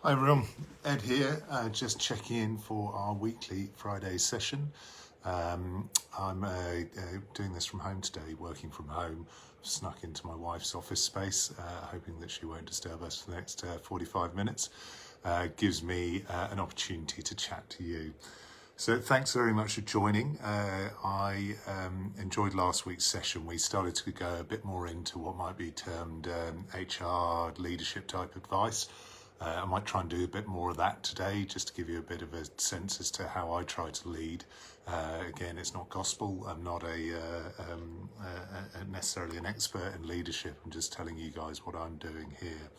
Hi everyone, Ed here, just checking in for our weekly Friday session. I'm doing this from home today, working from home. I've snuck into my wife's office space, hoping that she won't disturb us for the next 45 minutes. Gives me an opportunity to chat to you. So thanks very much for joining. I enjoyed last week's session. We started to go a bit more into what might be termed HR leadership type advice. I might try and do a bit more of that today, just to give you a bit of a sense as to how I try to lead. Again, it's not gospel. I'm not necessarily an expert in leadership. I'm just telling you guys what I'm doing here.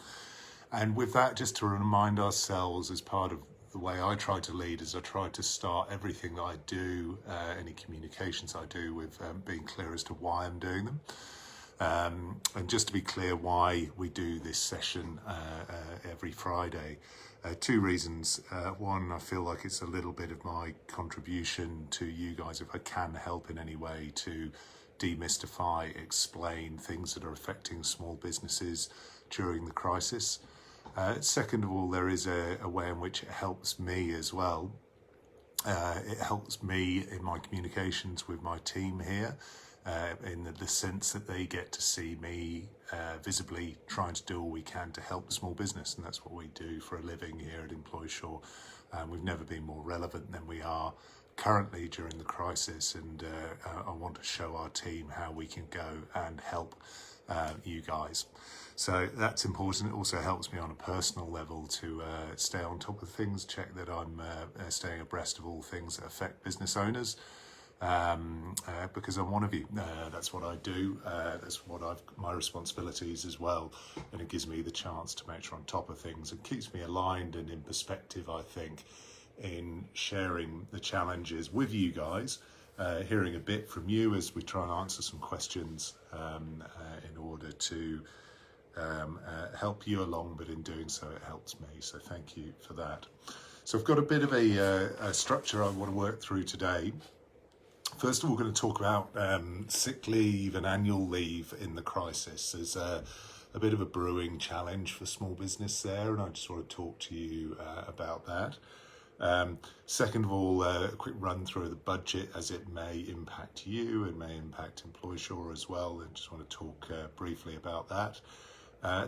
And with that, just to remind ourselves, as part of the way I try to lead, is I try to start everything that I do, any communications I do, with being clear as to why I'm doing them. And just to be clear why we do this session every Friday. Two reasons. One, I feel like it's a little bit of my contribution to you guys, if I can help in any way to demystify, explain things that are affecting small businesses during the crisis. Second of all, there is a way in which it helps me as well. It helps me in my communications with my team here, in the sense that they get to see me visibly trying to do all we can to help the small business, and that's what we do for a living here at EmploySure. We've never been more relevant than we are currently during the crisis, and I want to show our team how we can go and help you guys. So that's important. It also helps me on a personal level to stay on top of things, check that I'm staying abreast of all things that affect business owners, because I'm one of you. That's what I do. That's what my responsibilities as well, and it gives me the chance to make sure I'm on top of things. It keeps me aligned and in perspective, I think, in sharing the challenges with you guys, hearing a bit from you as we try and answer some questions in order to help you along, but in doing so it helps me, so thank you for that. So I've got a bit of a structure I want to work through today. First of all, we're going to talk about sick leave and annual leave in the crisis. There's a bit of a brewing challenge for small business there, and I just want to talk to you about that. Second of all, a quick run through of the budget as it may impact you and may impact EmploySure as well, and just want to talk briefly about that.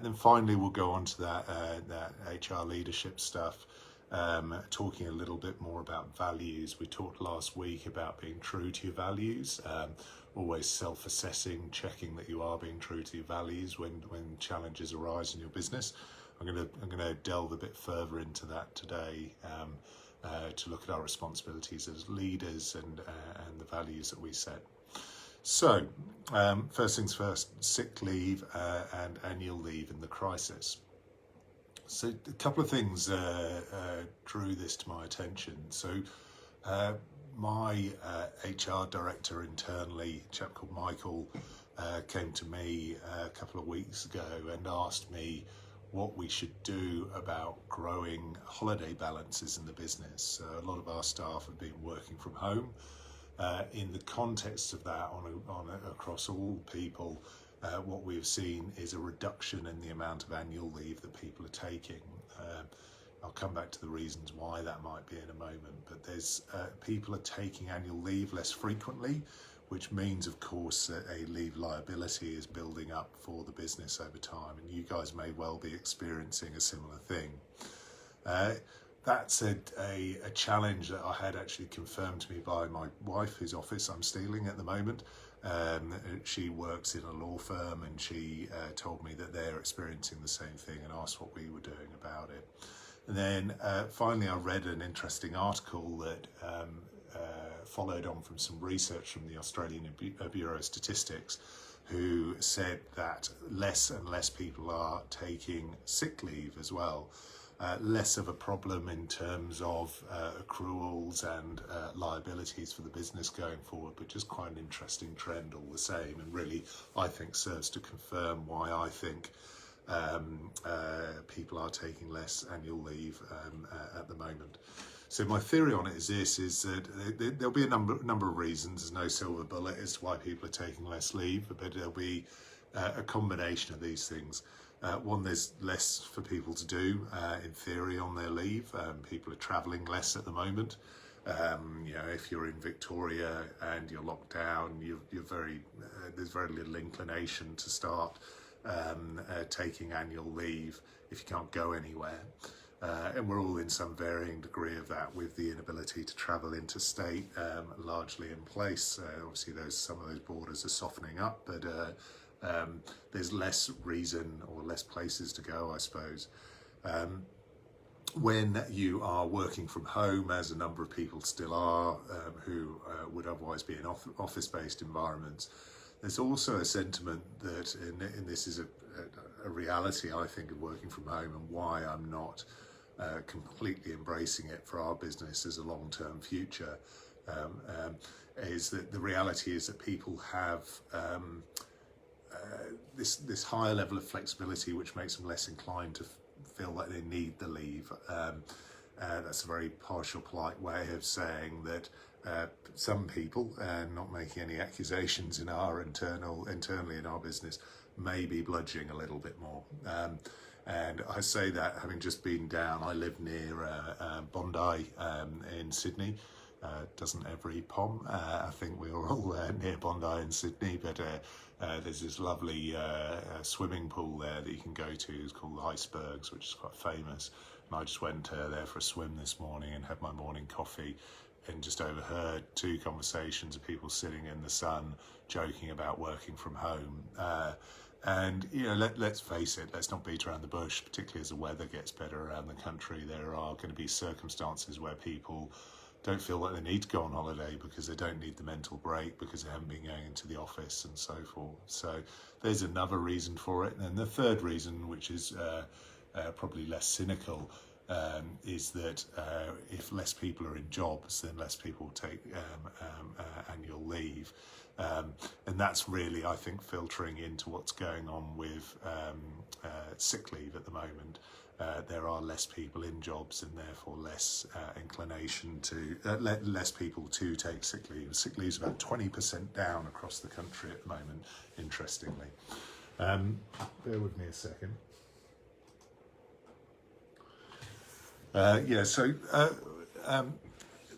Then finally, we'll go on to that HR leadership stuff, talking a little bit more about values. We talked last week about being true to your values, always self-assessing, checking that you are being true to your values when challenges arise in your business. I'm going to delve a bit further into that today, to look at our responsibilities as leaders and the values that we set. So, first things first, sick leave and annual leave in the crisis. So a couple of things drew this to my attention. So my HR director internally, a chap called Michael, came to me a couple of weeks ago and asked me what we should do about growing holiday balances in the business. A lot of our staff have been working from home. In the context of that, across all people, what we've seen is a reduction in the amount of annual leave that people are taking. I'll come back to the reasons why that might be in a moment, but there's people are taking annual leave less frequently, which means, of course, that a leave liability is building up for the business over time, and you guys may well be experiencing a similar thing. That's a challenge that I had actually confirmed to me by my wife, whose office I'm stealing at the moment. She works in a law firm, and she told me that they're experiencing the same thing and asked what we were doing about it. And then finally, I read an interesting article that followed on from some research from the Australian Bureau of Statistics, who said that less and less people are taking sick leave as well. Less of a problem in terms of accruals and liabilities for the business going forward, but just quite an interesting trend all the same, and really I think serves to confirm why I think people are taking less annual leave at the moment. So my theory on it is this, is that there'll be a number of reasons. There's no silver bullet as to why people are taking less leave, but there'll be a combination of these things. One, there's less for people to do in theory on their leave. People are travelling less at the moment. If you're in Victoria and you're locked down, there's very little inclination to start taking annual leave if you can't go anywhere. And we're all in some varying degree of that, with the inability to travel interstate largely in place. Obviously, some of those borders are softening up, but there's less reason or less places to go, I suppose. When you are working from home, as a number of people still are, who would otherwise be in office-based environments, there's also a sentiment that, and this is a reality, I think, of working from home, and why I'm not completely embracing it for our business as a long-term future, is that the reality is that people have this higher level of flexibility, which makes them less inclined to feel like they need the leave. That's a very partial, polite way of saying that some people, not making any accusations internally in our business, may be bludgeoning a little bit more. And I say that having just been down. I live near Bondi in Sydney. Doesn't every POM? I think we're all near Bondi in Sydney, but there's this lovely swimming pool there that you can go to. It's called the Icebergs, which is quite famous. And I just went there for a swim this morning and had my morning coffee, and just overheard two conversations of people sitting in the sun joking about working from home. And let's face it, let's not beat around the bush, particularly as the weather gets better around the country. There are going to be circumstances where people don't feel like they need to go on holiday because they don't need the mental break, because they haven't been going into the office and so forth. So there's another reason for it. And the third reason, which is probably less cynical, is that if less people are in jobs, then less people take annual leave. And that's really, I think, filtering into what's going on with sick leave at the moment. There are less people in jobs, and therefore less inclination to less people to take sick leave. Sick leave is about 20% down across the country at the moment, interestingly. Bear with me a second.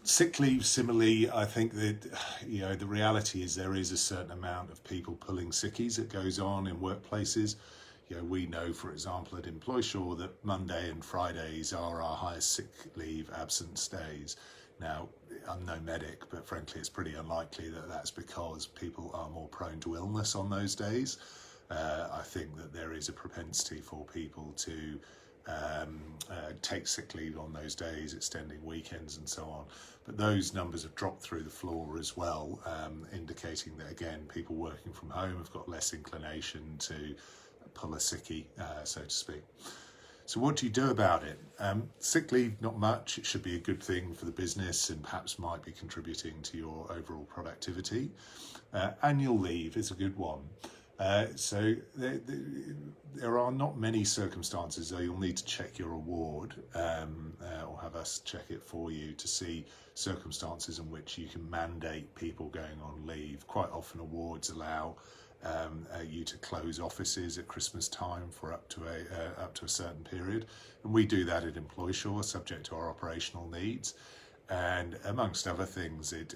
Sick leave, similarly, I think that the reality is there is a certain amount of people pulling sickies that goes on in workplaces. We know, for example, at Employsure that Monday and Fridays are our highest sick leave absence days. Now, I'm no medic, but frankly, it's pretty unlikely that that's because people are more prone to illness on those days. I think that there is a propensity for people to take sick leave on those days, extending weekends and so on. But those numbers have dropped through the floor as well, indicating that, again, people working from home have got less inclination to pull a sickie, so to speak. So what do you do about it? Sick leave, not much. It should be a good thing for the business and perhaps might be contributing to your overall productivity. Annual leave is a good one. So there are not many circumstances, though you'll need to check your award or have us check it for you to see circumstances in which you can mandate people going on leave. Quite often awards allow you to close offices at Christmas time for up to a certain period, and we do that at Employsure, subject to our operational needs. And amongst other things, it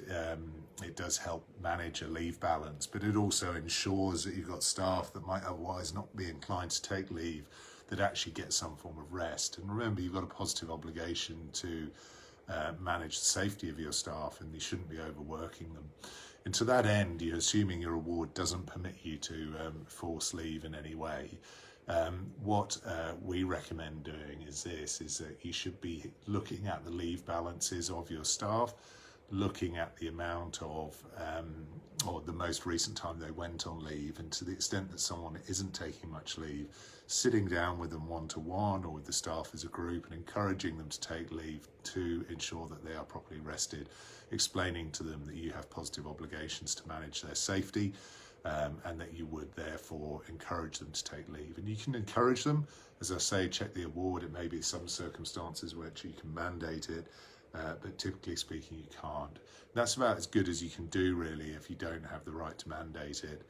does help manage a leave balance, but it also ensures that you've got staff that might otherwise not be inclined to take leave that actually get some form of rest. And remember, you've got a positive obligation to manage the safety of your staff, and you shouldn't be overworking them. And to that end, you're assuming your award doesn't permit you to force leave in any way. What we recommend doing is that you should be looking at the leave balances of your staff, looking at the amount of, or the most recent time they went on leave, and to the extent that someone isn't taking much leave, sitting down with them one-to-one or with the staff as a group and encouraging them to take leave to ensure that they are properly rested, explaining to them that you have positive obligations to manage their safety, and that you would therefore encourage them to take leave. And you can encourage them, as I say, check the award. It may be some circumstances where you can mandate it, but typically speaking, you can't. That's about as good as you can do, really, if you don't have the right to mandate it.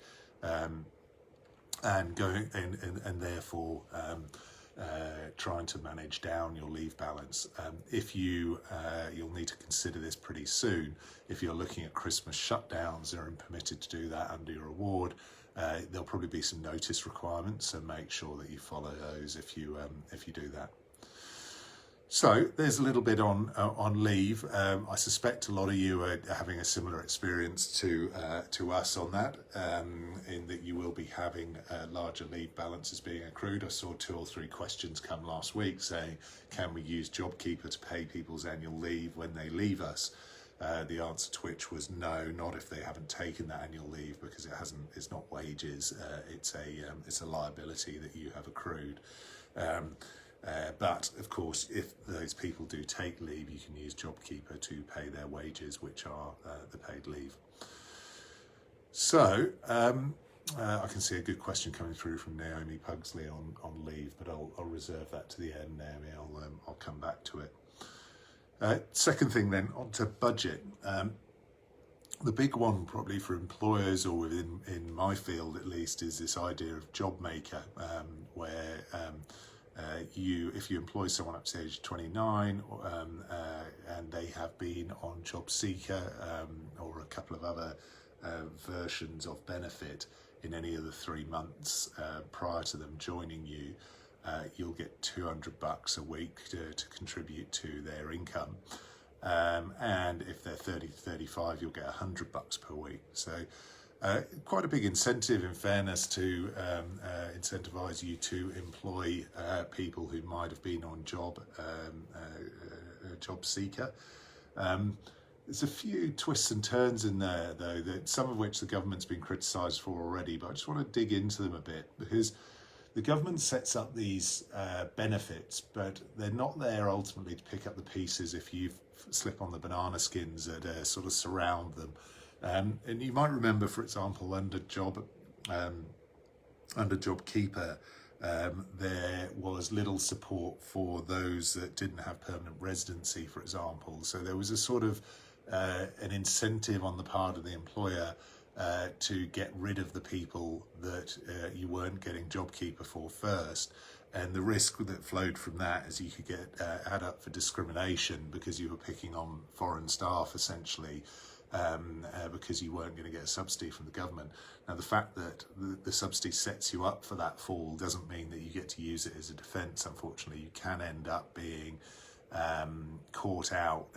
and going and therefore trying to manage down your leave balance. If you'll need to consider this pretty soon. If you're looking at Christmas shutdowns and are permitted to do that under your award, there'll probably be some notice requirements, so make sure that you follow those if you do that. So there's a little bit on leave. I suspect a lot of you are having a similar experience to us on that, in that you will be having larger leave balances being accrued. I saw 2 or 3 questions come last week saying, can we use Jobkeeper to pay people's annual leave when they leave us? The answer to which was no, not if they haven't taken that annual leave, because it's not wages. It's a liability that you have accrued. But of course, if those people do take leave, you can use Jobkeeper to pay their wages, which are the paid leave. So I can see a good question coming through from Naomi Pugsley on leave, but I'll reserve that to the end, Naomi. I'll come back to it. Second thing then, onto budget. The big one probably for employers, or in my field at least, is this idea of JobMaker, where if you employ someone up to age 29 and they have been on Jobseeker or a couple of other versions of benefit in any of the 3 months prior to them joining you, you'll get $200 a week to contribute to their income. And if they're 30 to 35, you'll get $100 per week. So quite a big incentive, in fairness, to incentivise you to employ people who might have been on Jobseeker. There's a few twists and turns in there, though, that some of which the government's been criticised for already, but I just want to dig into them a bit, because the government sets up these benefits, but they're not there ultimately to pick up the pieces if you slip on the banana skins that sort of surround them. And you might remember, for example, under Jobkeeper, there was little support for those that didn't have permanent residency, for example. So there was a sort of an incentive on the part of the employer to get rid of the people that you weren't getting Jobkeeper for first. And the risk that flowed from that is you could get add up for discrimination because you were picking on foreign staff, essentially, because you weren't going to get a subsidy from the government. Now, the fact that the subsidy sets you up for that fall doesn't mean that you get to use it as a defence. Unfortunately, you can end up being caught out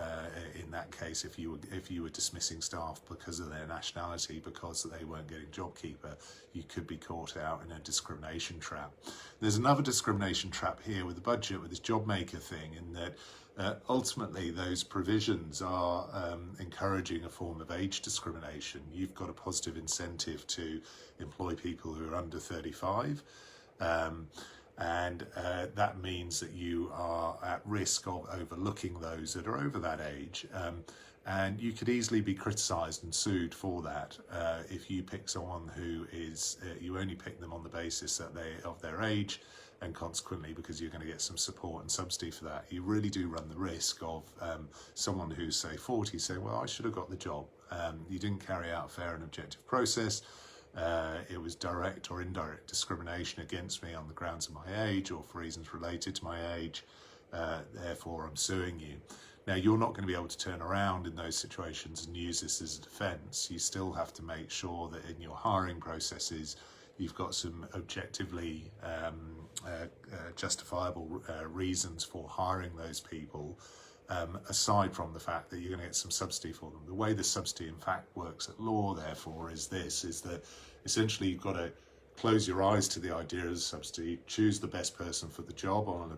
in that case if you were dismissing staff because of their nationality, because they weren't getting Jobkeeper. You could be caught out in a discrimination trap. There's another discrimination trap here with the budget, with this JobMaker thing, in that ultimately those provisions are encouraging a form of age discrimination. You've got a positive incentive to employ people who are under 35. And that means that you are at risk of overlooking those that are over that age. And you could easily be criticised and sued for that if you pick someone who is, you only pick them on the basis that of their age, and consequently, because you're going to get some support and subsidy for that, you really do run the risk of someone who's, say, 40 saying, well, I should have got the job. You didn't carry out a fair and objective process. It was direct or indirect discrimination against me on the grounds of my age or for reasons related to my age. Therefore, I'm suing you. Now, you're not going to be able to turn around in those situations and use this as a defence. You still have to make sure that in your hiring processes, you've got some objectively justifiable reasons for hiring those people, aside from the fact that you're going to get some subsidy for them. The way the subsidy in fact works at law, therefore, is that essentially you've got to close your eyes to the idea of subsidy, choose the best person for the job on an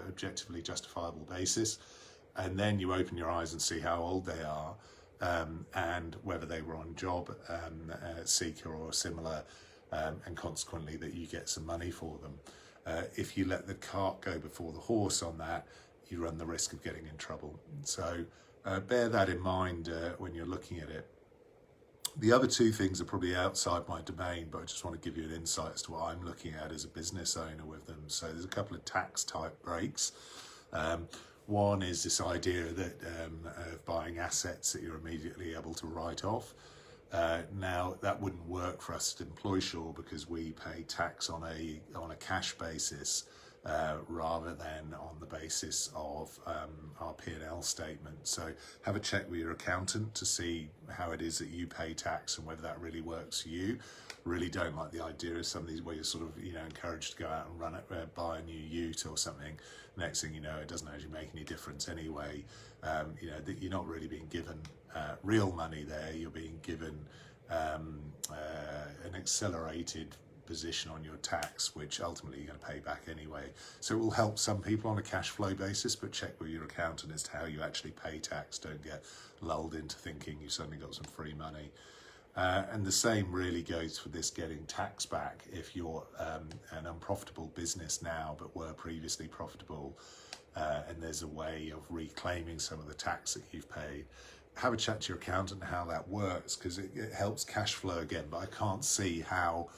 objectively justifiable basis, and then you open your eyes and see how old they are, and whether they were on job seeker or similar, and consequently that you get some money for them. If you let the cart go before the horse on that, you run the risk of getting in trouble. So bear that in mind when you're looking at it. The other two things are probably outside my domain, but I just want to give you an insight as to what I'm looking at as a business owner with them. So there's a couple of tax type breaks. One is this idea that of buying assets that you're immediately able to write off. Now that wouldn't work for us at EmploySure because we pay tax on a cash basis rather than on the basis of our P&L statement. So have a check with your accountant to see how it is that you pay tax and whether that really works for you. Really don't like the idea of some of these where you're sort of encouraged to go out and run it, buy a new ute or something. Next thing you know, it doesn't actually make any difference anyway. That you're not really being given real money there. You're being given an accelerated position on your tax, which ultimately you're going to pay back anyway. So it will help some people on a cash flow basis, but check with your accountant as to how you actually pay tax. Don't get lulled into thinking you suddenly got some free money. And the same really goes for this getting tax back. If you're an unprofitable business now but were previously profitable, and there's a way of reclaiming some of the tax that you've paid, have a chat to your accountant how that works, because it helps cash flow again. But I can't see how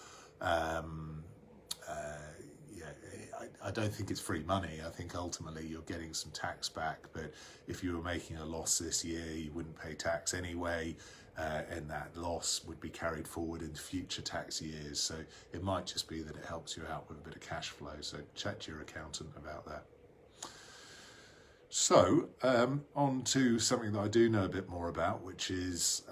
I don't think it's free money. I think ultimately you're getting some tax back, but if you were making a loss this year, you wouldn't pay tax anyway, and that loss would be carried forward in future tax years. So it might just be that it helps you out with a bit of cash flow. So chat to your accountant about that. So on to something that I do know a bit more about, which is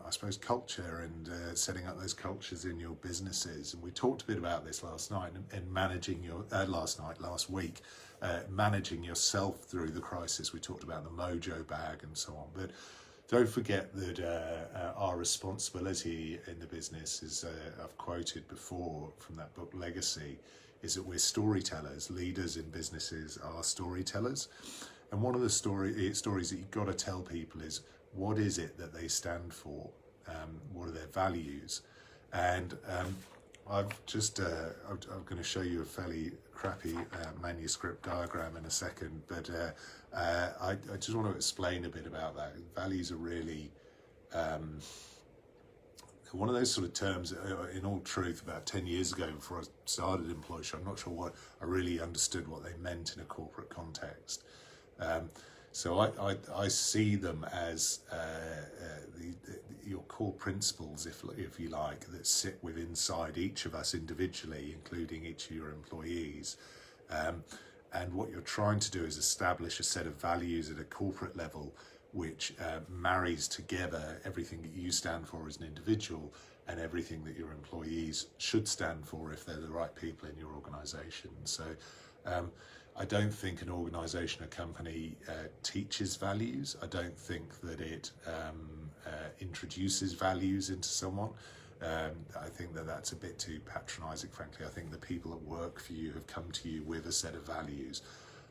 I suppose culture and setting up those cultures in your businesses. And we talked a bit about this last night and managing your last week, managing yourself through the crisis. We talked about the mojo bag and so on. But don't forget that our responsibility in the business, as I've quoted before from that book Legacy, is that we're storytellers. Leaders in businesses are storytellers. And one of the stories that you've got to tell people is, what is it that they stand for? What are their values? And I'm going to show you a fairly crappy manuscript diagram in a second, but I just want to explain a bit about that. Values are really one of those sort of terms, in all truth, about 10 years ago before I started EmploySure, I'm not sure what I really understood what they meant in a corporate context. So I see them as your core principles, if you like, that sit within inside each of us individually, including each of your employees. And what you're trying to do is establish a set of values at a corporate level which marries together everything that you stand for as an individual and everything that your employees should stand for if they're the right people in your organisation. So I don't think an organisation, a company teaches values. I don't think that it introduces values into someone. I think that that's a bit too patronising, frankly. I think the people that work for you have come to you with a set of values.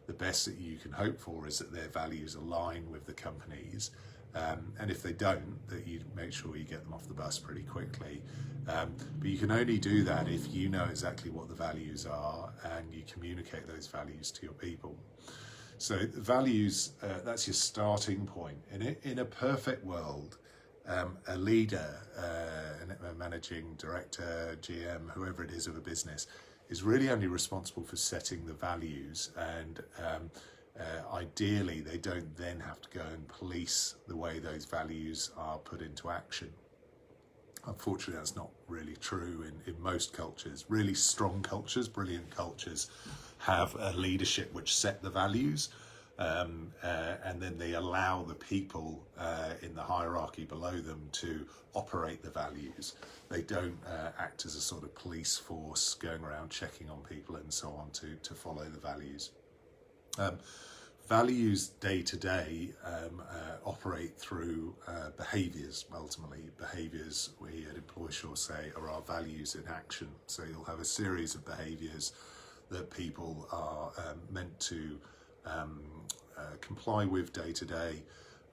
The best that you can hope for is that their values align with the company's. And if they don't, that you make sure you get them off the bus pretty quickly. But you can only do that if you know exactly what the values are and you communicate those values to your people. So values, that's your starting point. In a perfect world, a leader, a managing director, GM, whoever it is of a business, is really only responsible for setting the values, and ideally they don't then have to go and police the way those values are put into action. Unfortunately, that's not really true in most cultures. Really strong cultures, brilliant cultures, have a leadership which set the values, and then they allow the people in the hierarchy below them to operate the values. They don't act as a sort of police force going around checking on people and so on to follow the values. Values day to day operate through behaviours, ultimately. Behaviours, we at EmploySure say, are our values in action. So you'll have a series of behaviours that people are meant to comply with day to day,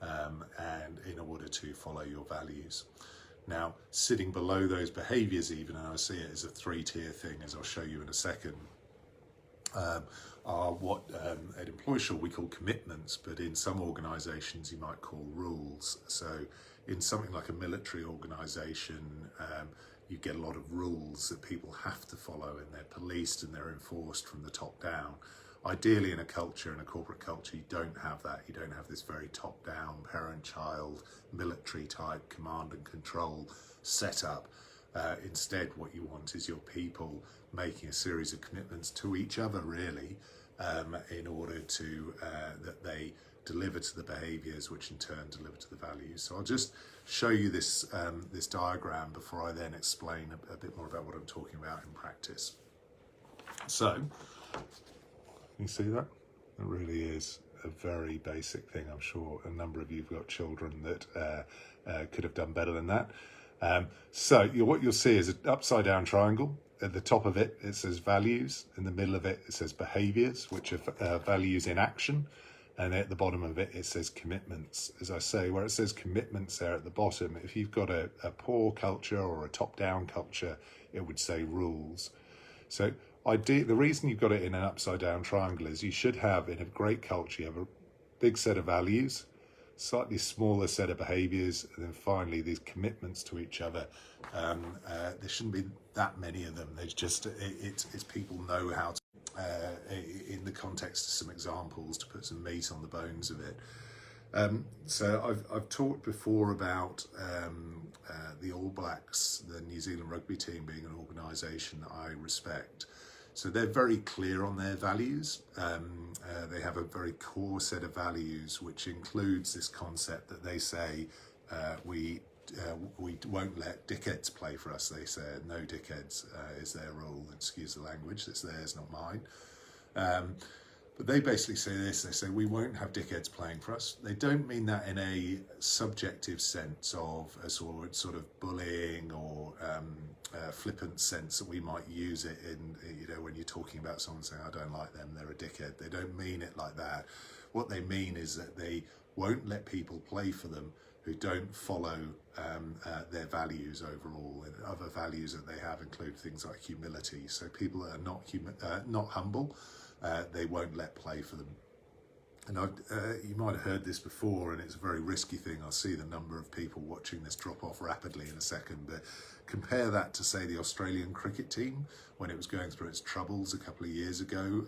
and in order to follow your values. Now, sitting below those behaviours even, and I see it as a three-tier thing, as I'll show you in a second, are what at EmploySure we call commitments, but in some organisations you might call rules. So in something like a military organisation, you get a lot of rules that people have to follow, and they're policed and they're enforced from the top down. Ideally in a culture, in a corporate culture, you don't have that. You don't have this very top-down, parent-child, military type command and control setup. Instead, what you want is your people making a series of commitments to each other, really, in order to that they deliver to the behaviours, which in turn deliver to the values. So I'll just show you this this diagram before I then explain a bit more about what I'm talking about in practice. So, you see that? It really is a very basic thing. I'm sure a number of you have got children that could have done better than that. So what you'll see is an upside down triangle. At the top of it, it says values. In the middle of it, it says behaviours, which are values in action. And at the bottom of it, it says commitments. As I say, where it says commitments there at the bottom, if you've got a poor culture or a top-down culture, it would say rules. So the reason you've got it in an upside-down triangle is you should have, in a great culture, you have a big set of values, slightly smaller set of behaviours, and then finally these commitments to each other. There shouldn't be that many of them. There's just it's people know how to. In the context of some examples to put some meat on the bones of it. So I've talked before about the All Blacks, the New Zealand rugby team, being an organisation that I respect. So they're very clear on their values. They have a very core set of values, which includes this concept that they say we won't let dickheads play for us. They say no dickheads is their rule. Excuse the language, it's theirs, not mine. But they basically say this, they say we won't have dickheads playing for us. They don't mean that in a subjective sense of a sort of bullying or flippant sense that we might use it in, when you're talking about someone saying, I don't like them, they're a dickhead. They don't mean it like that. What they mean is that they won't let people play for them who don't follow their values overall. And other values that they have include things like humility. So people that are not humble, they won't let play for them. And you might have heard this before, and it's a very risky thing. I'll see the number of people watching this drop off rapidly in a second, but compare that to, say, the Australian cricket team when it was going through its troubles a couple of years ago,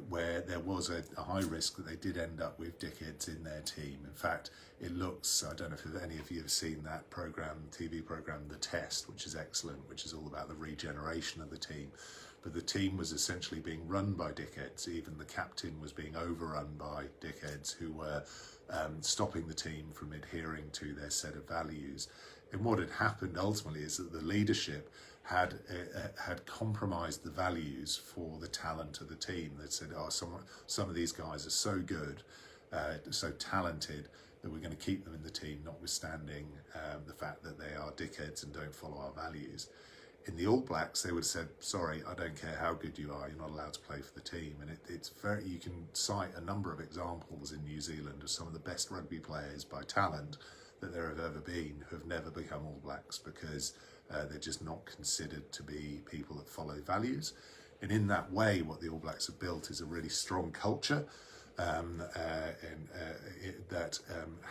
where there was a high risk that they did end up with dickheads in their team. In fact, it looks, I don't know if any of you have seen that TV program, The Test, which is excellent, which is all about the regeneration of the team. But the team was essentially being run by dickheads. Even the captain was being overrun by dickheads who were stopping the team from adhering to their set of values. And what had happened ultimately is that the leadership had compromised the values for the talent of the team. That said, some of these guys are so good, so talented, that we're going to keep them in the team, notwithstanding the fact that they are dickheads and don't follow our values. In the All Blacks, they would have said, sorry, I don't care how good you are, you're not allowed to play for the team. And you can cite a number of examples in New Zealand of some of the best rugby players by talent that there have ever been who have never become All Blacks because they're just not considered to be people that follow values. And in that way, what the All Blacks have built is a really strong culture that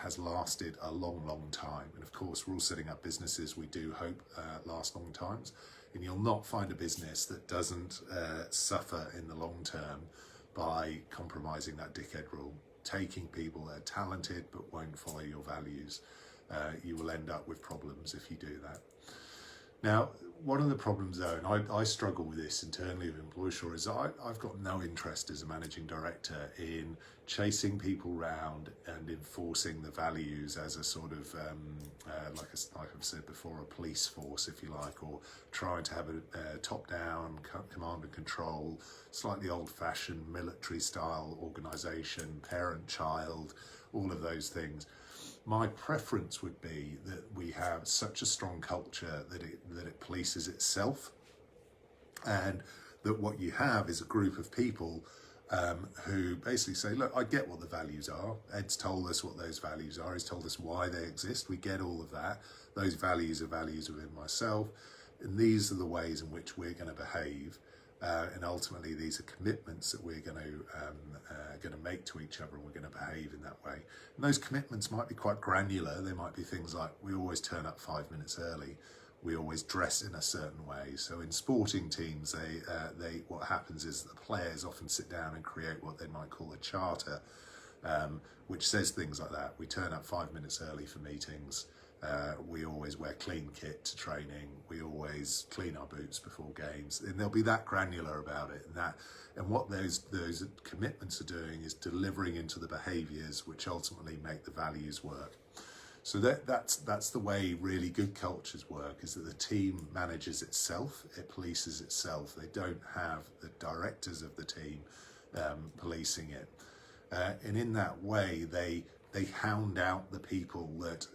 has lasted a long, long time. And of course, we're all setting up businesses we do hope last long times. And you'll not find a business that doesn't suffer in the long term by compromising that dickhead rule. Taking people that are talented but won't follow your values. You will end up with problems if you do that. Now, one of the problems though, and I struggle with this internally with Employsure, is I've got no interest as a managing director in chasing people around and enforcing the values as a sort of, like I've said before, a police force, if you like, or trying to have a top-down command and control, slightly old-fashioned military-style organisation, parent-child, all of those things. My preference would be that we have such a strong culture that it polices itself, and that what you have is a group of people who basically say, look, I get what the values are. Ed's told us what those values are. He's told us why they exist. We get all of that. Those values are values within myself, and these are the ways in which we're going to behave. And ultimately, these are commitments that we're going to make to each other, and we're going to behave in that way. And those commitments might be quite granular. They might be things like, we always turn up 5 minutes early. we always dress in a certain way. So in sporting teams, what happens is the players often sit down and create what they might call a charter, which says things like that. We turn up 5 minutes early for meetings. We always wear clean kit to training. We always clean our boots before games, and they'll be that granular about it. And what those commitments are doing is delivering into the behaviours which ultimately make the values work. So that's the way really good cultures work, is that the team manages itself, it polices itself. They don't have the directors of the team policing it. And in that way, they hound out the people that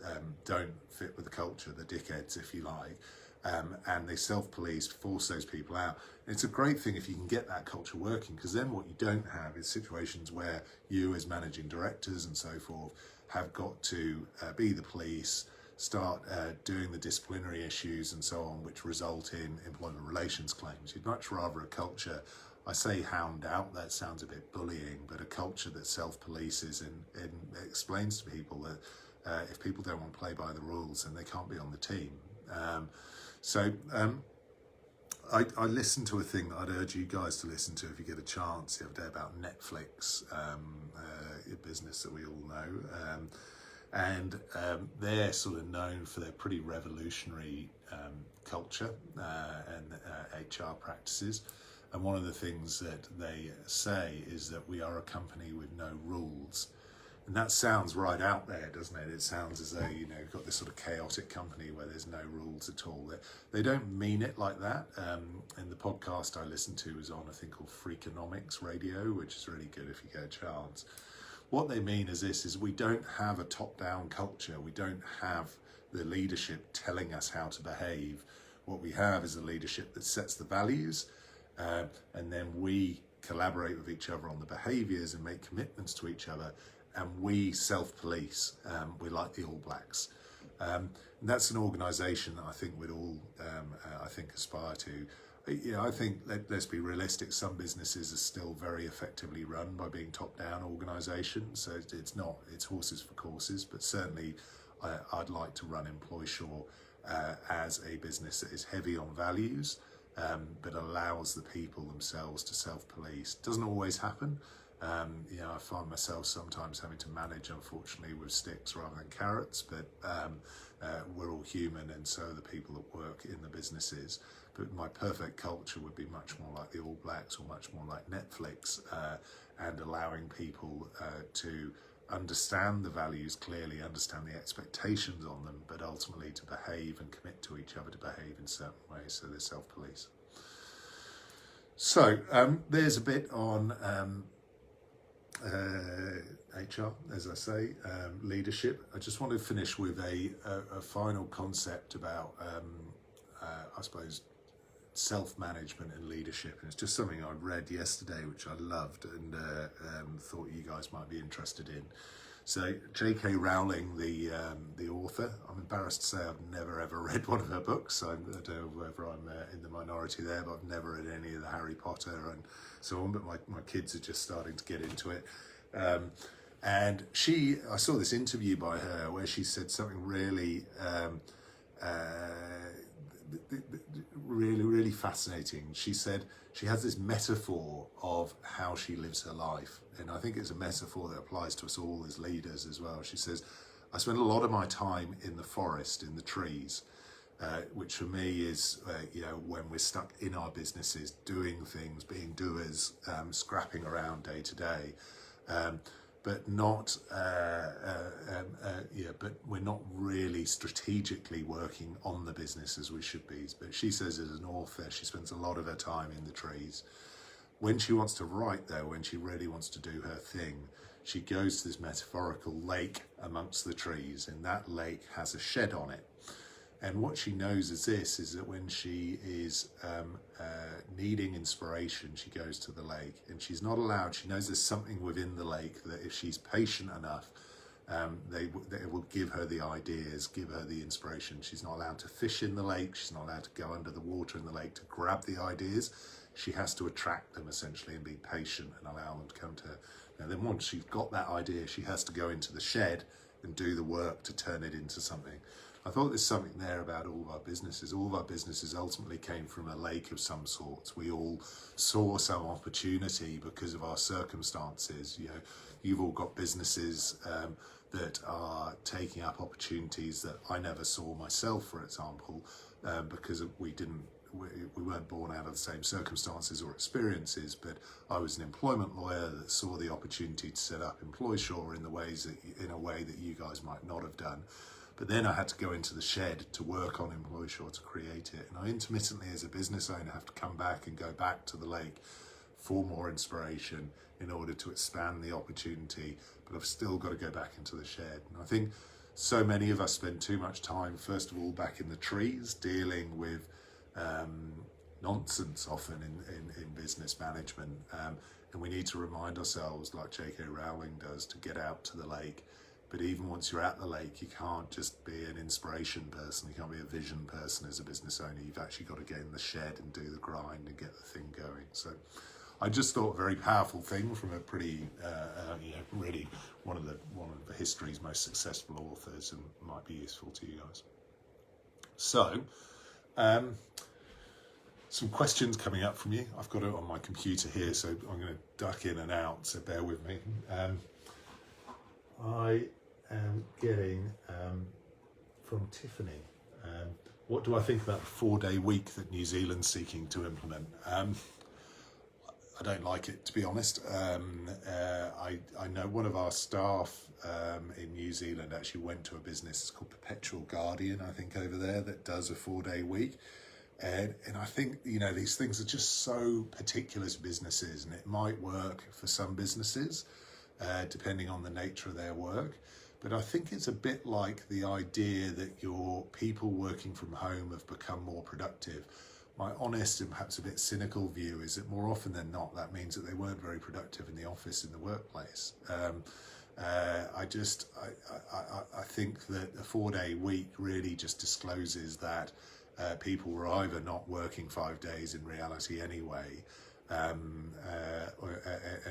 don't fit with the culture, the dickheads, if you like, and they self-police, force those people out. And it's a great thing if you can get that culture working, because then what you don't have is situations where you as managing directors and so forth have got to be the police, start doing the disciplinary issues and so on, which result in employment relations claims. You'd much rather a culture, I say hound out, that sounds a bit bullying, but a culture that self-polices and explains to people that if people don't want to play by the rules, then they can't be on the team. I listened to a thing that I'd urge you guys to listen to if you get a chance the other day about Netflix, a business that we all know. They're sort of known for their pretty revolutionary culture and HR practices. And one of the things that they say is that we are a company with no rules. And that sounds right out there, doesn't it? It sounds as though, you've got this sort of chaotic company where there's no rules at all. They don't mean it like that. And the podcast I listened to was on a thing called Freakonomics Radio, which is really good if you get a chance. What they mean is this, is we don't have a top-down culture. We don't have the leadership telling us how to behave. What we have is a leadership that sets the values, and then we collaborate with each other on the behaviours and make commitments to each other, and we self-police. We're like the All Blacks. And that's an organisation that I think we'd all, aspire to. I think, let's be realistic, some businesses are still very effectively run by being top-down organisations, so it's horses for courses, but certainly I'd like to run EmploySure as a business that is heavy on values, but allows the people themselves to self-police. Doesn't always happen. I find myself sometimes having to manage, unfortunately, with sticks rather than carrots, but we're all human, and so are the people that work in the businesses. But my perfect culture would be much more like the All Blacks, or much more like Netflix, and allowing people to understand the values clearly, understand the expectations on them, but ultimately to behave and commit to each other to behave in certain ways, so they're self-police. So there's a bit on HR, as I say, leadership. I just want to finish with a final concept about, I suppose, self-management and leadership. And it's just something I read yesterday, which I loved, and thought you guys might be interested in. So J.K. Rowling, the author, I'm embarrassed to say I've never ever read one of her books. I don't know whether I'm in the minority there, but I've never read any of the Harry Potter and so on, but my kids are just starting to get into it. And I saw this interview by her where she said something really, really fascinating. She said she has this metaphor of how she lives her life, and I think it's a metaphor that applies to us all as leaders as well. She says, I spend a lot of my time in the forest, in the trees, which for me is, when we're stuck in our businesses, doing things, being doers, scrapping around day to day, but not, but we're not really strategically working on the business as we should be. But she says, as an author, she spends a lot of her time in the trees. When she wants to write, though, when she really wants to do her thing, she goes to this metaphorical lake amongst the trees, and that lake has a shed on it. And what she knows is that when she is needing inspiration, she goes to the lake, and she's not allowed, she knows there's something within the lake that if she's patient enough, they will give her the ideas, give her the inspiration. She's not allowed to fish in the lake, she's not allowed to go under the water in the lake to grab the ideas. She has to attract them essentially and be patient and allow them to come to her. Now then, once she's got that idea, she has to go into the shed and do the work to turn it into something. I thought there's something there about all of our businesses. All of our businesses ultimately came from a lake of some sorts. We all saw some opportunity because of our circumstances. You know, you've all got businesses that are taking up opportunities that I never saw myself, for example, because we weren't born out of the same circumstances or experiences, but I was an employment lawyer that saw the opportunity to set up EmploySure in a way that you guys might not have done. But then I had to go into the shed to work on EmploySure to create it. And I intermittently, as a business owner, have to come back and go back to the lake for more inspiration in order to expand the opportunity. But I've still got to go back into the shed. And I think so many of us spend too much time, first of all, back in the trees, dealing with nonsense often in business management. And we need to remind ourselves, like J.K. Rowling does, to get out to the lake. But even once you're at the lake, you can't just be an inspiration person. You can't be a vision person as a business owner. You've actually got to get in the shed and do the grind and get the thing going. So I just thought a very powerful thing from a pretty, really one of the history's most successful authors, and might be useful to you guys. So, some questions coming up from you. I've got it on my computer here, so I'm going to duck in and out, so bear with me. I am getting from Tiffany, what do I think about the 4-day week that New Zealand's seeking to implement? I don't like it, to be honest. I know one of our staff in New Zealand actually went to a business, it's called Perpetual Guardian, I think, over there, that does a 4-day week. And I think, you know, these things are just so particular to businesses, and it might work for some businesses, depending on the nature of their work. But I think it's a bit like the idea that your people working from home have become more productive. My honest and perhaps a bit cynical view is that more often than not, that means that they weren't very productive in the office, in the workplace. I think that a 4-day week really just discloses that people were either not working 5 days in reality anyway, and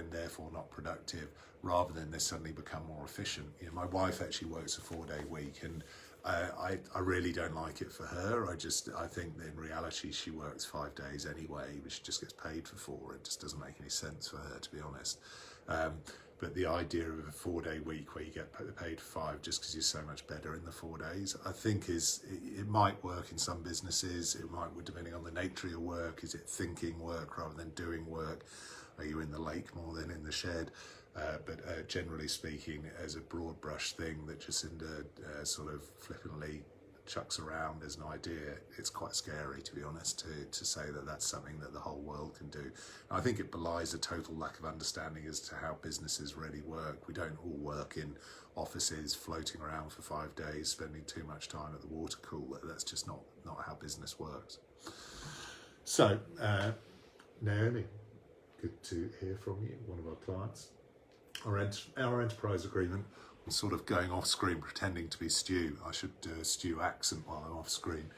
therefore not productive, rather than they suddenly become more efficient. You know, my wife actually works a 4-day week, and I really don't like it for her. I think that in reality she works 5 days anyway, but she just gets paid for 4. It just doesn't make any sense for her, to be honest. But the idea of a 4-day week where you get paid for 5 just because you're so much better in the 4 days, I think it might work in some businesses. It might, depending on the nature of your work. Is it thinking work rather than doing work? Are you in the lake more than in the shed? But generally speaking, as a broad brush thing that Jacinda sort of flippantly chucks around as an idea, it's quite scary, to be honest, to say that that's something that the whole world can do. And I think it belies a total lack of understanding as to how businesses really work. We don't all work in offices floating around for 5 days, spending too much time at the water cooler. That's just not how business works. So, Naomi, good to hear from you, one of our clients. Our enterprise agreement, I'm sort of going off screen pretending to be Stu. I should do a Stu accent while I'm off screen.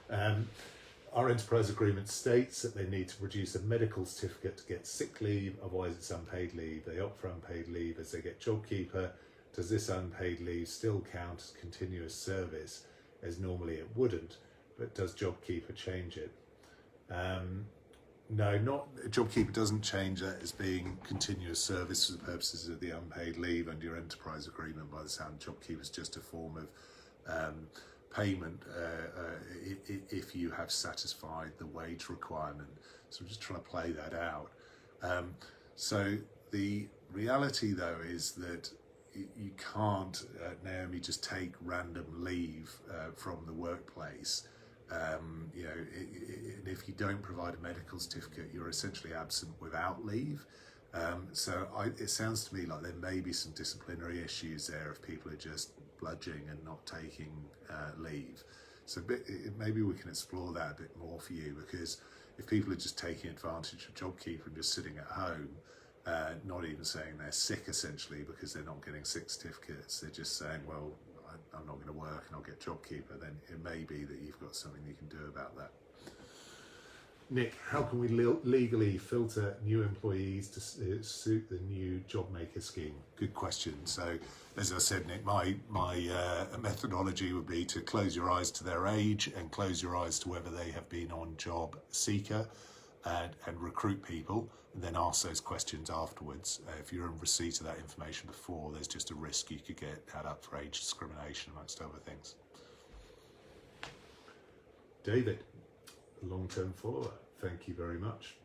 Our enterprise agreement states that they need to produce a medical certificate to get sick leave, otherwise it's unpaid leave. They opt for unpaid leave as they get Jobkeeper. Does this unpaid leave still count as continuous service, as normally it wouldn't, but does Jobkeeper change it? No, Jobkeeper doesn't change that as being continuous service for the purposes of the unpaid leave under your enterprise agreement. By the sound, Jobkeeper is just a form of payment if you have satisfied the wage requirement. So I'm just trying to play that out. So the reality, though, is that you can't, Naomi, just take random leave from the workplace. And if you don't provide a medical certificate, you're essentially absent without leave. So it sounds to me like there may be some disciplinary issues there if people are just bludging and not taking leave. So maybe we can explore that a bit more for you, because if people are just taking advantage of Jobkeeper and just sitting at home, not even saying they're sick essentially because they're not getting sick certificates, they're just saying, well, I'm not going to work and I'll get Jobkeeper, then it may be that you've got something you can do about that. Nick, how can we legally filter new employees to suit the new JobMaker scheme? Good question. So, as I said, Nick, my methodology would be to close your eyes to their age and close your eyes to whether they have been on Job Seeker and recruit people, and then ask those questions afterwards. If you're in receipt of that information before, there's just a risk you could get add up for age discrimination, amongst other things. David, long-term follower, thank you very much.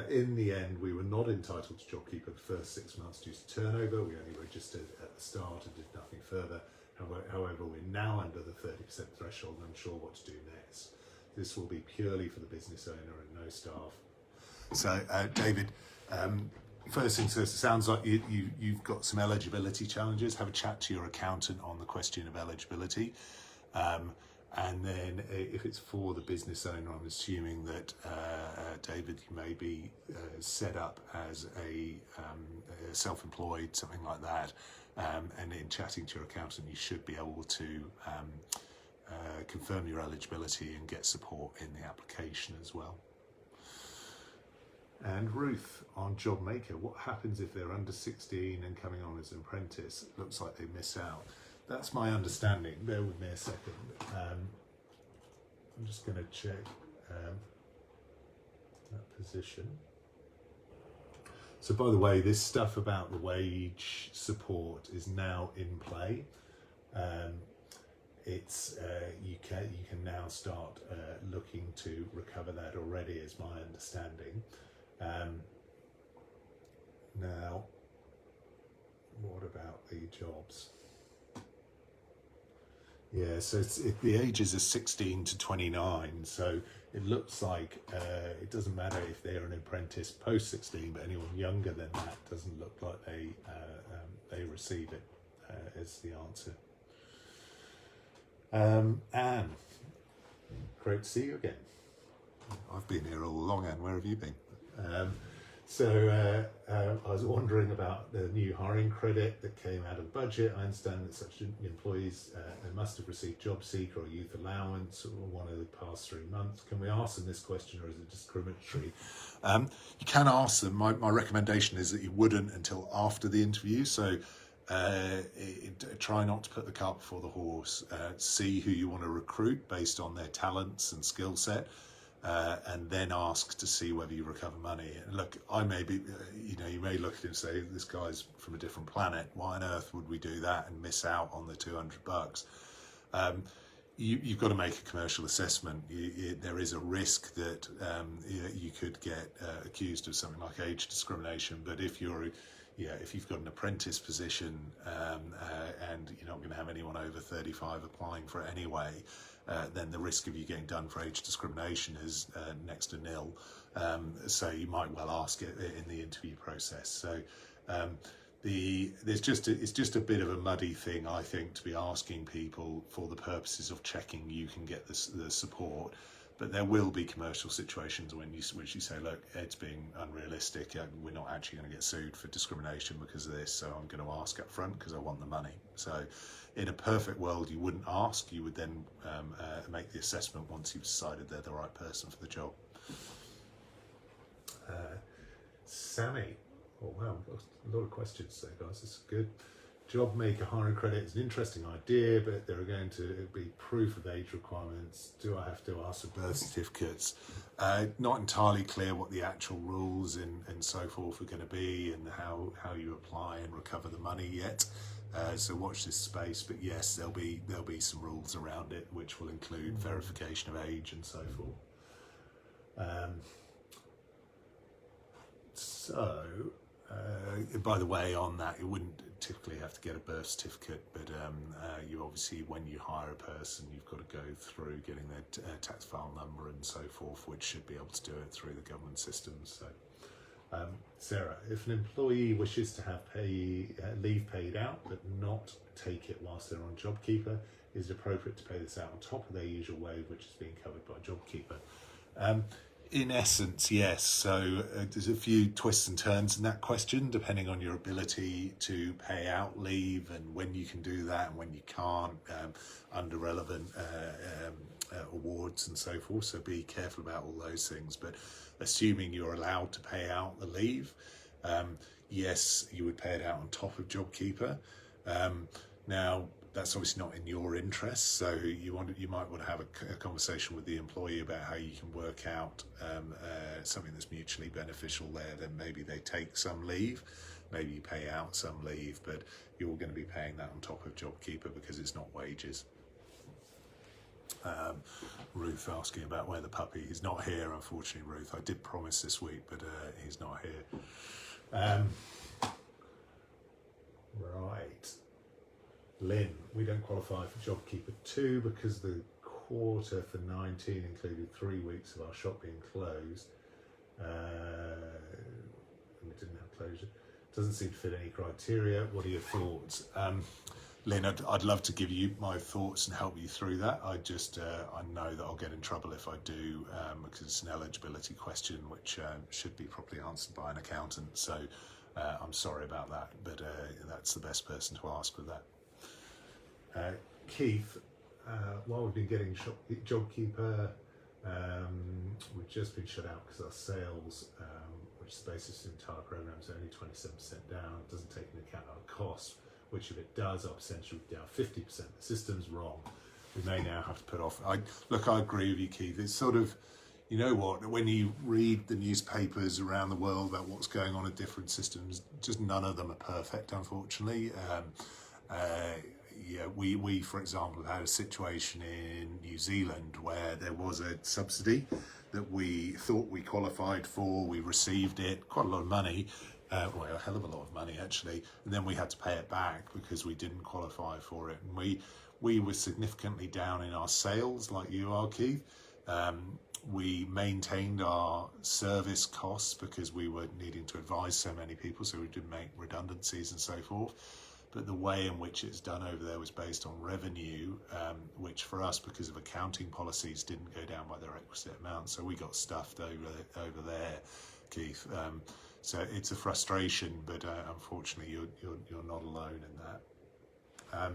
In the end, we were not entitled to Jobkeeper the first 6 months due to turnover. We only registered at the start and did nothing further. However, we're now under the 30% threshold and unsure what to do next. This will be purely for the business owner and no staff. So, David, first things first, it sounds like you've got some eligibility challenges. Have a chat to your accountant on the question of eligibility. And then if it's for the business owner, I'm assuming that, David, you may be set up as a self-employed, something like that. And in chatting to your accountant, you should be able to confirm your eligibility and get support in the application as well. And Ruth, on JobMaker, what happens if they're under 16 and coming on as an apprentice? It looks like they miss out. That's my understanding. Bear with me a second. I'm just going to check that position. So, by the way, this stuff about the wage support is now in play. You can now start looking to recover that already, is my understanding. Now, what about the jobs? Yeah, so the ages are 16 to 29, so it looks like it doesn't matter if they're an apprentice post 16, but anyone younger than that doesn't look like they receive it, is the answer. Anne, great to see you again. I've been here all along, Anne. Where have you been? I was wondering about the new hiring credit that came out of budget. I understand that such employees must have received job seeker or youth allowance or one of the past 3 months. Can we ask them this question, or is it discriminatory? You can ask them. My recommendation is that you wouldn't until after the interview. So try not to put the cart before the horse. See who you want to recruit based on their talents and skill set. And then ask to see whether you recover money. And look, I may be, you may look at it and say, this guy's from a different planet. Why on earth would we do that and miss out on the $200? You've got to make a commercial assessment. There is a risk that you could get accused of something like age discrimination. But if you've got an apprentice position and you're not going to have anyone over 35 applying for it anyway, then the risk of you getting done for age discrimination is next to nil. So you might well ask it in the interview process. So it's just a bit of a muddy thing, I think, to be asking people for the purposes of checking you can get the support. But there will be commercial situations when you say, look, it's being unrealistic. We're not actually going to get sued for discrimination because of this, so I'm going to ask up front because I want the money. So in a perfect world, you wouldn't ask. You would then make the assessment once you've decided they're the right person for the job. Sammy. Oh, wow, a lot of questions there, guys. This is good. JobMaker hiring credit is an interesting idea, but there are going to be proof of age requirements. Do I have to ask for birth certificates? Not entirely clear what the actual rules and so forth are going to be and how you apply and recover the money yet. So watch this space. But yes, there'll be some rules around it, which will include verification of age and so forth. By the way, on that, you wouldn't typically have to get a birth certificate, but you obviously, when you hire a person, you've got to go through getting their tax file number and so forth, which should be able to do it through the government systems. So, Sarah, if an employee wishes to have leave paid out but not take it whilst they're on Jobkeeper, is it appropriate to pay this out on top of their usual wage, which is being covered by Jobkeeper? In essence, yes. So there's a few twists and turns in that question, depending on your ability to pay out leave and when you can do that and when you can't, under relevant awards and so forth. So be careful about all those things. But assuming you're allowed to pay out the leave, yes, you would pay it out on top of Jobkeeper. Now, that's obviously not in your interest, so you might want to have a conversation with the employee about how you can work out something that's mutually beneficial there. Then maybe they take some leave, maybe you pay out some leave, but you're going to be paying that on top of Jobkeeper because it's not wages. Ruth asking about where the puppy is. Not here, unfortunately, Ruth. I did promise this week, but he's not here. Right. Lynn, we don't qualify for Jobkeeper 2 because the quarter for 19 included 3 weeks of our shop being closed. And we didn't have closure. Doesn't seem to fit any criteria. What are your thoughts? Lynn, I'd love to give you my thoughts and help you through that. I know that I'll get in trouble if I do, because it's an eligibility question which should be properly answered by an accountant. So I'm sorry about that, but that's the best person to ask with that. Keith, while we've been getting Jobkeeper, we've just been shut out because our sales, which is the basis of the entire program, is only 27% down. It doesn't take into account our costs, which if it does, our percentage would be down 50%. The system's wrong. We may now have to put off. I agree with you, Keith. It's sort of, you know what, when you read the newspapers around the world about what's going on in different systems, just none of them are perfect, unfortunately. We, for example, had a situation in New Zealand where there was a subsidy that we thought we qualified for. We received it, quite a lot of money, a hell of a lot of money actually, and then we had to pay it back because we didn't qualify for it. And we were significantly down in our sales, like you are, Keith. We maintained our service costs because we were needing to advise so many people, so we didn't make redundancies and so forth. But the way in which it's done over there was based on revenue, which for us, because of accounting policies, didn't go down by the requisite amount. So we got stuffed over there, Keith. So it's a frustration, but unfortunately, you're not alone in that.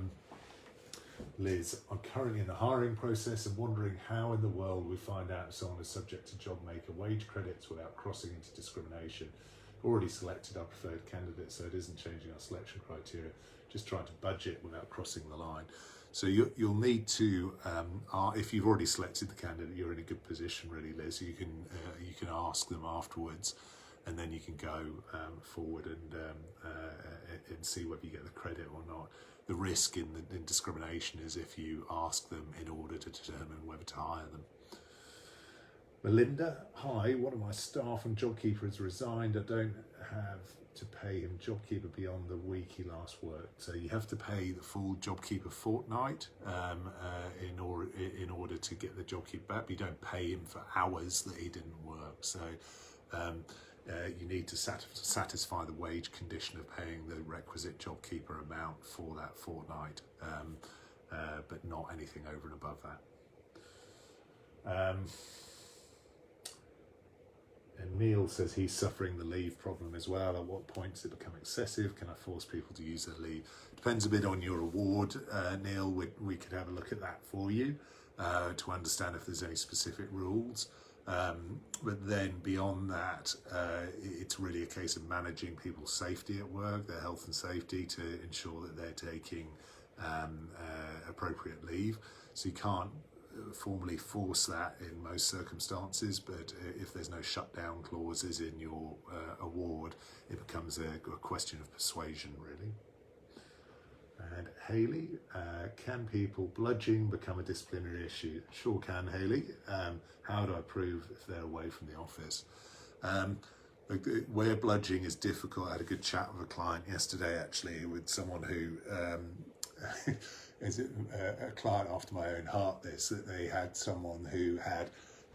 Liz, I'm currently in the hiring process and wondering how in the world we find out if someone is subject to JobMaker wage credits without crossing into discrimination. Already selected our preferred candidate, so it isn't changing our selection criteria, just trying to budget without crossing the line. So you'll need to, if you've already selected the candidate, you're in a good position really, Liz. You can ask them afterwards, and then you can go forward and see whether you get the credit or not. The risk in discrimination is if you ask them in order to determine whether to hire them. Melinda, hi, one of my staff on Jobkeeper has resigned. I don't have to pay him Jobkeeper beyond the week he last worked. So you have to pay the full Jobkeeper fortnight in order to get the Jobkeeper back. But you don't pay him for hours that he didn't work. So you need to satisfy the wage condition of paying the requisite Jobkeeper amount for that fortnight, but not anything over and above that. And Neil says he's suffering the leave problem as well. At what point does it become excessive? Can I force people to use their leave? Depends a bit on your award, Neil. We could have a look at that for you to understand if there's any specific rules. But then beyond that, it's really a case of managing people's safety at work, their health and safety, to ensure that they're taking appropriate leave. So you can't formally force that in most circumstances, but if there's no shutdown clauses in your award, it becomes a question of persuasion, really. And Hayley, can people bludgeoning become a disciplinary issue? Sure can, Hayley. How do I prove if they're away from the office? Where bludgeoning is difficult, I had a good chat with a client yesterday, actually, with someone who is a client after my own heart, that they had someone who had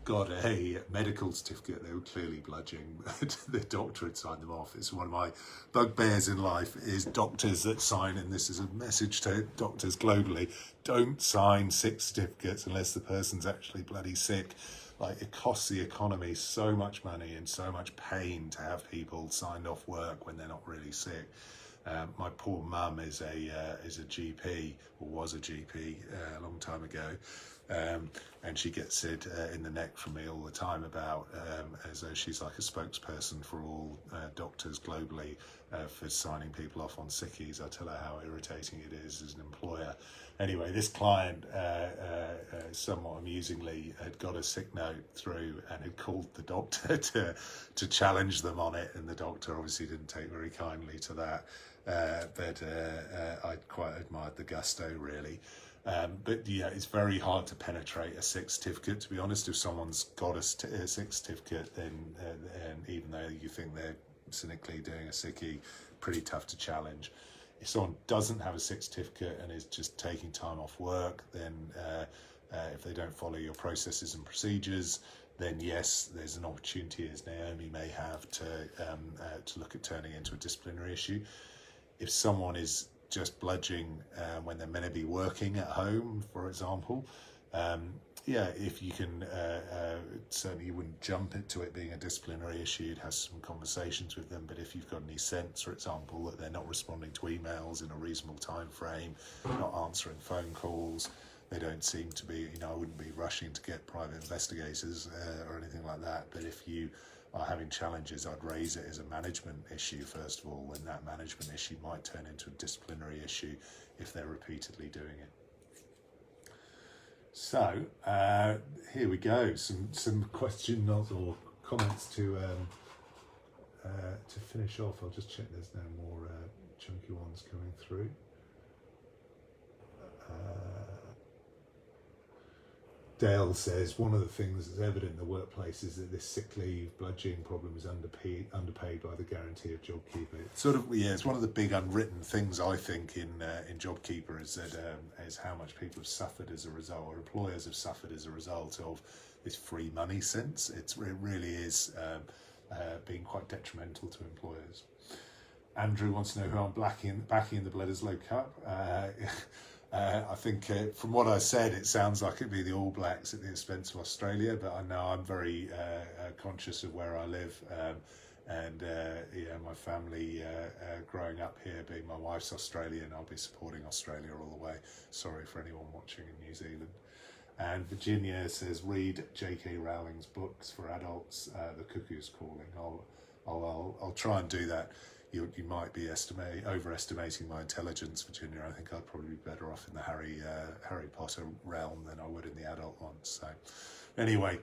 got a medical certificate. They were clearly bludgeoning, but the doctor had signed them off. It's one of my bugbears in life is doctors that sign, and this is a message to doctors globally, don't sign sick certificates unless the person's actually bloody sick. like it costs the economy so much money and so much pain to have people signed off work when they're not really sick. My poor mum is a GP, or was a GP a long time ago, and she gets it in the neck from me all the time about as though she's like a spokesperson for all doctors globally for signing people off on sickies. I tell her how irritating it is as an employer. Anyway, this client, somewhat amusingly, had got a sick note through and had called the doctor to challenge them on it, and the doctor obviously didn't take very kindly to that. But I quite admired the gusto, really. But yeah, it's very hard to penetrate a sick certificate, to be honest. If someone's got a sick certificate, then and even though you think they're cynically doing a sickie, pretty tough to challenge. If someone doesn't have a sick certificate and is just taking time off work, then if they don't follow your processes and procedures, then yes, there's an opportunity, as Naomi may have, to look at turning into a disciplinary issue. If someone is just bludging when they're meant to be working at home, for example, yeah, if you can, certainly you wouldn't jump into it being a disciplinary issue. You'd have some conversations with them. But if you've got any sense, for example, that they're not responding to emails in a reasonable time frame, not answering phone calls, they don't seem to be, I wouldn't be rushing to get private investigators or anything like that. But if you are having challenges, I'd raise it as a management issue first of all, and that management issue might turn into a disciplinary issue if they're repeatedly doing it. So here we go. Some questions or comments to finish off. I'll just check there's no more chunky ones coming through. Dale says one of the things that's evident in the workplace is that this sick leave bludgeoning problem is underpaid by the guarantee of Jobkeeper. It's sort of, yeah, it's one of the big unwritten things I think in Jobkeeper is that is how much people have suffered as a result, or employers have suffered as a result of this free money sense. It really is being quite detrimental to employers. Andrew wants to know who I'm backing in the Bledders Low Cup. I think from what I said, it sounds like it'd be the All Blacks at the expense of Australia, but I know I'm very conscious of where I live, and my family growing up here, being my wife's Australian, I'll be supporting Australia all the way. Sorry for anyone watching in New Zealand. And Virginia says, read J.K. Rowling's books for adults, The Cuckoo's Calling. I'll try and do that. You might be overestimating my intelligence, Virginia. I think I'd probably be better off in the Harry Potter realm than I would in the adult ones. So anyway,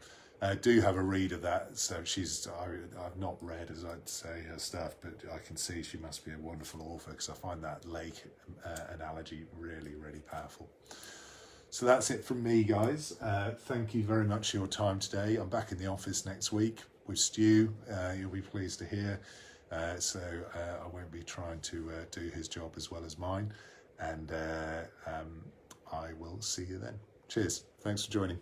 do have a read of that. So I've not read, as I'd say, her stuff, but I can see she must be a wonderful author, because I find that lake analogy really, really powerful. So that's it from me, guys. Thank you very much for your time today. I'm back in the office next week with Stu. You'll be pleased to hear. So I won't be trying to do his job as well as mine, and I will see you then. Cheers. Thanks for joining.